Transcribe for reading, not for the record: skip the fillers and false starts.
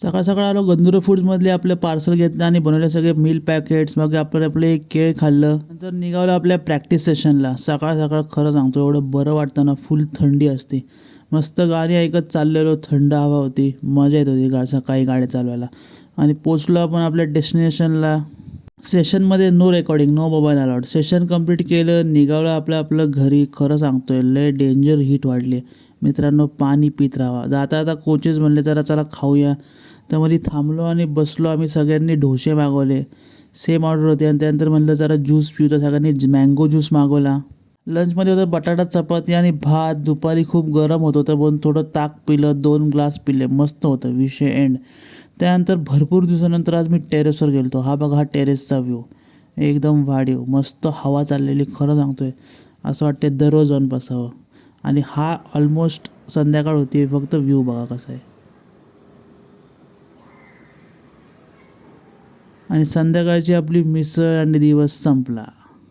सकाळ सकाळ आलो गंधुरे फूड्समधले आपले पार्सल घेतलं आणि बनवले सगळे मील पॅकेट्स. मग आपले केळ खाल्लं. नंतर निघालो आपल्या प्रॅक्टिस सेशनला. सकाळ सकाळ खरं सांगतो एवढं बरं वाटतं ना. फुल थंडी असते. मस्त गाणी ऐकत चाललेलो. थंड हवा होती. मजा येत होती सकाळी गाडी चालवायला. आणि पोचलो आपण आपल्या डेस्टिनेशनला. सेशनमध्ये no recording, no mobile allowed. Session complete केलं. निघालो आपलं आपलं घरी. खरं सांगतोय लय डेंजर हीट वाढली. मित्रांनो पाणी पित राहा. जाता जाता कोचेस म्हणले जरा चला खाऊया. त्यामध्ये थांबलो आणि बसलो. आम्ही सगळ्यांनी डोसे मागवले. सेम ऑर्डर होते. आणि त्यानंतर म्हणलं जरा ज्यूस पिऊ. तर सगळ्यांनी मँगो ज्यूस मागवला. लंचमध्ये होतं बटाटा चपाती आणि भात. दुपारी खूप गरम होत होतं म्हणून थोडं ताक पिलं. 2 ग्लास पिले. मस्त होतं. विषय एंड. त्यानंतर भरपूर दिवसानंतर आज मी टेरेसवर गेलो होतो. हा बघा हा टेरेसचा व्ह्यू. एकदम वाढीव मस्त हवा चाललेली. खरं सांगतोय असं वाटते दररोज जाऊन बसावं. आणि हा ऑलमोस्ट संध्याकाळ होती. फक्त व्ह्यू बघा कसा आहे. आणि संध्याकाळची आपली मिसळ आणि दिवस संपला.